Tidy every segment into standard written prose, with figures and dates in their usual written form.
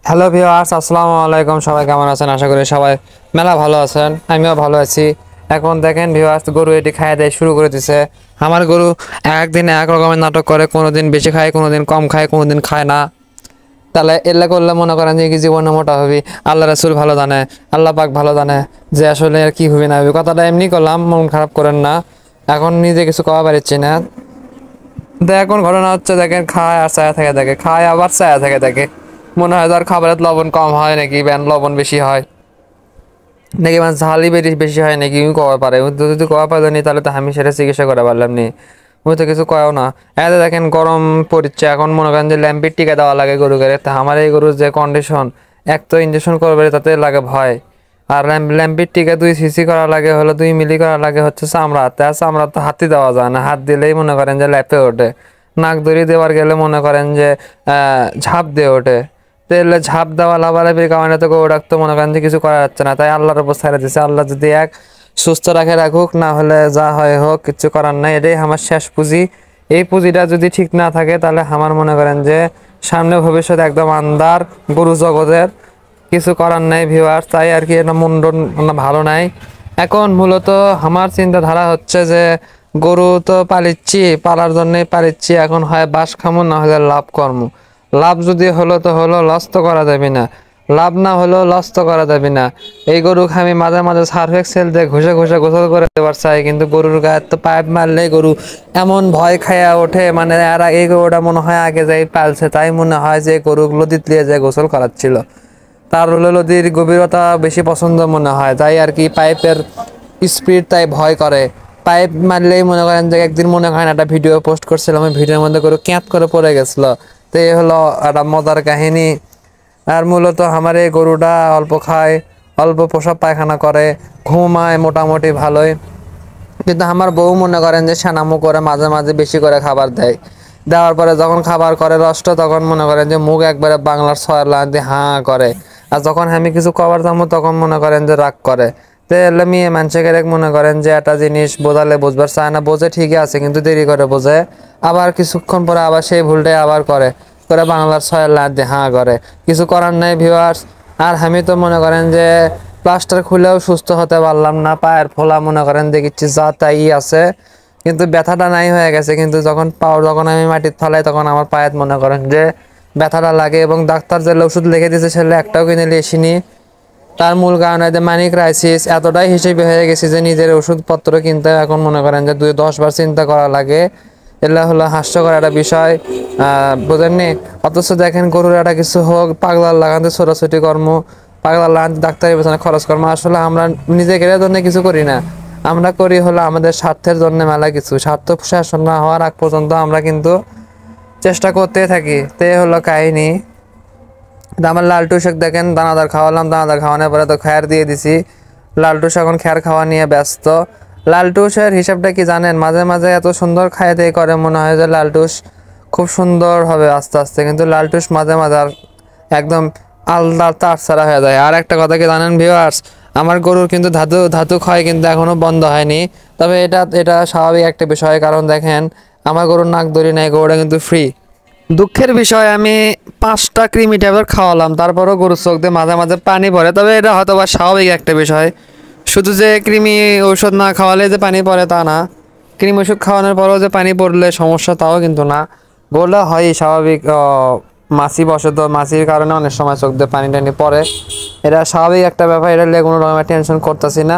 Hello viewers, আসসালামু আলাইকুম। সবাই কেমন আছেন? আশা করি সবাই মেলা ভালো আছেন। আমিও ভালো আছি। এখন দেখেন ভিউয়ার্স, গরু এটি খাইয়ে দেয় শুরু করে দিছে। আমার গরু একদিন এক রকমের নাটক করে, কোনোদিন বেশি খায়, কোনোদিন কম খায়, কোনোদিন খায় না। তাহলে এল্লা করলে মনে করেন যে কি জীবনে মোটা হবি, আল্লাহ রাসূল ভালো জানে, আল্লাহ পাক ভালো জানে যে আসলে আর কি হবে না হবে। কথাটা এমনি করলাম, মন খারাপ করেন না। এখন নিজে কিছু কওয়া পারছি না। তো এখন ঘটনা হচ্ছে, দেখেন খায় আর চায়া থেকে দেখে, খায় আবার চায়া থেকে দেখে। মনে হয় তার খাবারের লবণ কম হয় নাকি ব্যান লবণ বেশি হয় নাকি, মানে ঝালই বেশি হয় নাকি, কওয়া পারে। ও তো যদি কওয়া পারলো নি, তাহলে তো আমি সেটা চিকিৎসা করে পারলাম নি। ওই তো কিছু কয়ও না। এতে দেখেন গরম পড়ছে, এখন মনে করেন যে ল্যাম্পির টিকা দেওয়া লাগে গরু গেলে। তা আমার এই গরুর যে কন্ডিশন, এক তো ইঞ্জেকশন করবে তাতে লাগে ভয়, আর ল্যাম্পির টিকা 2 সিসি করা লাগে, হলো 2 মিলি করা লাগে হচ্ছে চামড়াতে। আর চামড়া তো হাতই দেওয়া যায় না, হাত দিলেই মনে করেন যে ল্যাপে ওঠে। নাক দড়ি দেওয়ার গেলে মনে করেন যে ঝাঁপ দিয়ে ওঠে। তেলে ঝাঁপ দেওয়া লাভালাভির কারণে তো গরু ডাক্তার মনে করেন যে কিছু করা যাচ্ছে না। তাই আল্লাহর উপর ছেড়ে দিচ্ছে, আল্লাহ যদি এক সুস্থ রাখে রাখুক, না হলে যা হয় হোক, কিছু করার নাই। এটাই আমার শেষ পুঁজি। এই পুঁজিটা যদি ঠিক না থাকে, তাহলে আমার মনে করেন যে সামনে ভবিষ্যৎ একদম আন্ধার গরু জগতের। কিছু করার নাই ভিউয়ার্স, তাই আর কি এটা মুন্ডন ভালো নাই। এখন মূলত আমার চিন্তাধারা হচ্ছে যে গরু তো পালিচ্ছি, পালার জন্যই পালিচ্ছি। এখন হয় বাস খামো, না হলে লাভ কর্ম। লাভ যদি হলো তো হলো, লস তো করা যাবে না। লাভ না হলেও লস তো করা যাবে না। এই গরু আমি মাঝে মাঝে সার্ফ এক্সেল দিয়ে ঘষে ঘষে গোসল করে দেওয়ার চাই, কিন্তু গরুর গায়ে তো পাইপ মারলে গরু এমন ভয় খাইয়া ওঠে, মানে আর এই গরুটা মনে হয় আগে যাই পালছে, তাই মনে হয় যে গরুগুলো দিতলিয়ে যায় গোসল করাচ্ছিল। তার হলো নদীর গভীরতা বেশি পছন্দ মনে হয়, তাই আর কি পাইপের স্পিড তাই ভয় করে। পাইপ মারলেই মনে করেন যে একদিন মনে করেন একটা ভিডিও পোস্ট করছিলাম, ওই ভিডিওর মধ্যে করে ক্যাঁত করে পড়ে গেছিলো। তো এই হলো একটা মজার কাহিনী। আর মূলত আমার এই গরুটা অল্প খায়, অল্প প্রসাব পায়খানা করে, ঘুমায় মোটামুটি ভালোই। কিন্তু আমার বউ মনে করেন যে সানামু করে, মাঝে মাঝে বেশি করে খাবার দেয়। দেওয়ার পরে যখন খাবার করে নষ্ট, তখন মনে করেন যে মুখ একবারে বাংলার ছয়ের লাইন দিয়ে হাঁ করে। আর যখন আমি কিছু কবার যাবো, তখন মনে করেন যে রাগ করে। তো এলে মেয়ে মানুষকে মনে করেন যে একটা জিনিস বোঝালে বুঝবার চায় না, বোঝে ঠিকই আছে কিন্তু দেরি করে বোঝে। আবার কিছুক্ষণ পরে আবার সেই ভুলটাই আবার করে করে বাংলার ছয়ের লাইন দিয়ে হাঁ করে। কিছু করার নাই ভিউয়ার্স। আর আমি তো মনে করেন যে প্লাস্টার খুলেও সুস্থ হতে পারলাম না। পায়ের ফোলা মনে করেন দেখছি যা তাই আছে, কিন্তু ব্যথাটা নাই হয়ে গেছে। কিন্তু যখন আমি মাটির ফেলাই, তখন আমার পায়ের মনে করেন যে ব্যথাটা লাগে। এবং ডাক্তার যে ওষুধ লিখে দিয়েছে সেটা একটাও কিনে নিয়ে আসিনি। তার মূল কারণ হচ্ছে মানি ক্রাইসিস। এতটাই হিসেবে হয়ে গেছে যে নিজের ওষুধপত্র কিনতে এখন মনে করেন যে 10 বার চিন্তা করা লাগে। এগুলো হলো হাস্যকর একটা বিষয়, বোঝেননি? অথচ দেখেন গরুর একটা কিছু হোক, পাগলার লাগাতে ছোটাছুটি কর্ম, পাগলার লাগাতে ডাক্তারের পেছনে খরচ কর্ম। আসলে আমরা নিজেদের জন্য কিছু করি না, আমরা করি হলো আমাদের স্বার্থের জন্য মেলা কিছু। স্বার্থ শেষ না হওয়ার আগ পর্যন্ত আমরা কিন্তু চেষ্টা করতে থাকি। তে হলো কাহিনী। আমার লালটু শেখ দেখেন, দানাদার খাওয়ালাম, দানাদার খাওয়ানোর পরে তো খ্যার দিয়ে দিছি। লালটু শেখ এখন খ্যার খাওয়া নিয়ে ব্যস্ত। লালটুসের হিসাবটা কি জানেন? মাঝে মাঝে এত সুন্দর খাইয়ে দিয়ে করে, মনে হয় যে লালটুস খুব সুন্দর হবে আস্তে আস্তে, কিন্তু লালটুস মাঝে মাঝে আর একদম আলাদা তার ছাড়া হয়ে যায়। আর একটা কথা কি জানেন ভিউয়ার্স, আমার গরুর কিন্তু ধাতু ধাতু ক্ষয় কিন্তু এখনো বন্ধ হয়নি। তবে এটা এটা স্বাভাবিক একটা বিষয়, কারণ দেখেন আমার গরুর নাক দড়ি নেই, গরুটা কিন্তু ফ্রি। দুঃখের বিষয়, আমি 5টা কৃমি ট্যাবলেট খাওয়ালাম, তারপরও গরুর চোখ দিয়ে মাঝে মাঝে পানি পড়ে। তবে এটা হয়তো বা স্বাভাবিক একটা বিষয়। শুধু যে কৃমি ঔষধ না খাওয়ালে যে পানি পড়ে তা না, কৃমি ওষুধ খাওয়ানোর পরেও যে পানি পড়লে সমস্যা তাও কিন্তু না। বললে হয় স্বাভাবিক। মাছি বসে, তো মাছির কারণে অনেক সময় চোখ দিয়ে পানি টানি পড়ে। এটা স্বাভাবিক একটা ব্যাপার, এটা নিয়ে কোনো রকমের টেনশন করতেছি না।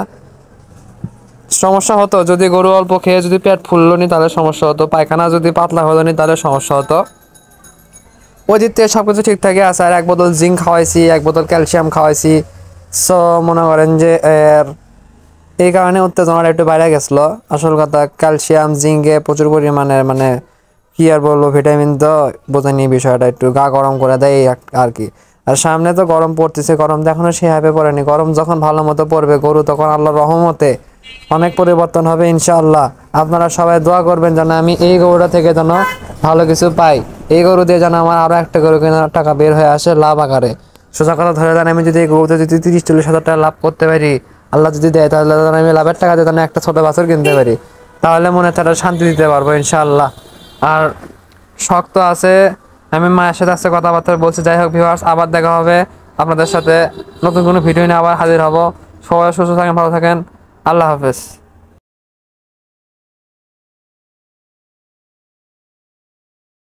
সমস্যা হতো যদি গরু অল্প খেয়ে যদি পেট ফুললো নি, তাহলে সমস্যা হতো। পায়খানা যদি পাতলা হলো নি, তাহলে সমস্যা হতো। ওই দিক থেকে সবকিছু ঠিকঠাকই আছে। আর 1 বোতল জিঙ্ক খাওয়াইছি, 1 বোতল ক্যালসিয়াম খাওয়াইছি। সো মনে করেন যে এই কারণে উত্তেজনাটা একটু বাইরে গেছিলো। আসল কথা, ক্যালসিয়াম জিঙ্কে প্রচুর পরিমাণে, মানে কি আর বলবো, ভিটামিন তো বোঝেনি বিষয়টা, একটু গা গরম করে দেয় আর কি। আর সামনে তো গরম পড়তেছে, গরম তো এখনো সেভাবে পড়েনি। গরম যখন ভালো মতো পড়বে গরু, তখন আল্লাহর রহমতে অনেক পরিবর্তন হবে ইনশাআল্লাহ। আপনারা সবাই দোয়া করবেন যেন আমি এই গরুটা থেকে যেন ভালো কিছু পাই। এই গরু দিয়ে যেন আমার আরো একটা গরু কেনার টাকা বের হয়ে আসে লাভ আকারে। সোজা কথা ধরে দেন, আমি যদি এই গরুতে যদি 30-40 হাজার টাকা লাভ করতে পারি, আল্লাহ যদি দেয়, তাহলে আমি লাভের টাকা দিয়ে একটা ছোট বাছুর কিনতে পারি। তাহলে মনে তারা শান্তি দিতে পারবো ইনশাআল্লাহ। আর শখ তো আছে, আমি মায়ের সাথে আজকে কথাবার্তা বলছি। যাই হোক ভিউয়ার্স, আবার দেখা হবে আপনাদের সাথে নতুন কোনো ভিডিও নিয়ে আবার হাজির হব। সবাই সুস্থ থাকেন, ভালো থাকেন, আল্লাহ হাফেজ।